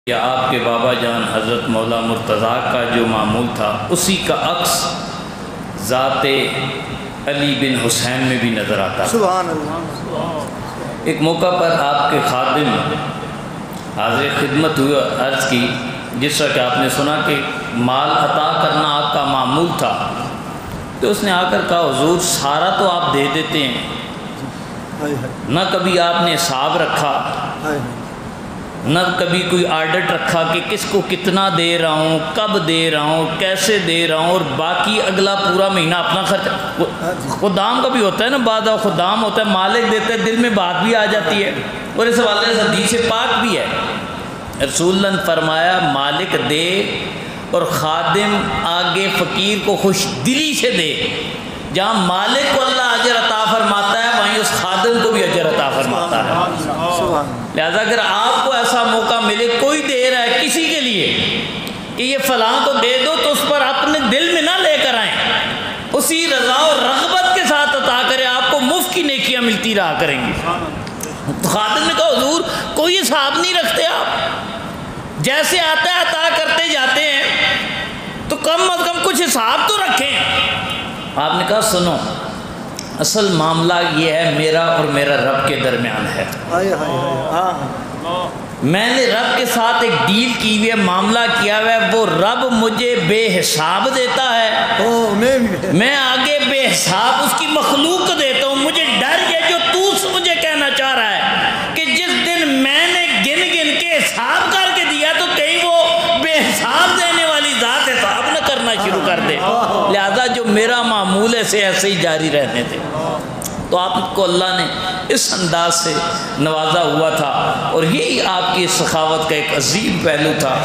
یا آپ کے بابا جان حضرت مولا مرتضیٰ کا جو معمول تھا اسی کا عکس ذات علی بن حسین میں بھی نظر آتا ہے۔ سبحان اللہ۔ ایک موقع پر آپ کے خادم حاضر خدمت ہوئے، عرض کی جس طرح کہ آپ نے سنا کہ مال عطا کرنا آپ کا معمول تھا، تو اس نے آ کر کہا حضور سارا تو آپ دے دیتے ہیں، نہ کبھی آپ نے حساب رکھا، نہ کبھی کوئی آڈٹ رکھا کہ کس کو کتنا دے رہا ہوں، کب دے رہا ہوں، کیسے دے رہا ہوں، اور باقی اگلا پورا مہینہ اپنا خرچ۔ خدام کا بھی ہوتا ہے نا، بعض خدام ہوتا ہے مالک دیتا ہے، دل میں بات بھی آ جاتی ہے، اور اس حوالے سے حدیث پاک بھی ہے۔ رسول اللہ نے فرمایا مالک دے اور خادم آگے فقیر کو خوش دلی سے دے۔ جہاں مالک کو اللہ اجر عطا فرماتا ہے وہیں اس خادم کو بھی اجر عطا فرماتا ہے۔ لہذا اگر آپ کو ایسا موقع ملے، کوئی دے رہا ہے کسی کے لیے کہ یہ فلاں کو دے دو، تو اس پر اپنے دل میں نہ لے کر آئیں، اسی رضا و رغبت کے ساتھ عطا کریں، آپ کو مفت کی نیکیاں ملتی رہا کریں گی۔ تو خادم نے کہا حضور کوئی حساب نہیں رکھتے آپ، جیسے آتا ہے عطا کرتے جاتے ہیں، تو کم از کم کچھ حساب تو رکھیں۔ آپ نے کہا سنو، اصل معاملہ یہ ہے میرا اور میرا رب کے درمیان ہے، میں نے رب کے ساتھ ایک ڈیل کی ہوئی ہے، معاملہ کیا ہوا ہے، وہ رب مجھے بے حساب دیتا ہے، میں آگے بے حساب اس کی مخلوق کو دیتا ہوں۔ مجھے ڈر یہ جو تو مجھے کہنا چاہ رہا ہے کہ جس دن میں نے گن گن کے حساب کر کے دیا تو کہیں وہ بے حساب دینے والی ذات حساب نہ کرنا شروع کر دے، لہذا جو میرا معمول ہے سے ایسے ہی جاری رہنے دے۔ تو آپ کو اللہ نے اس انداز سے نوازا ہوا تھا، اور یہی آپ کی سخاوت کا ایک عظیم پہلو تھا۔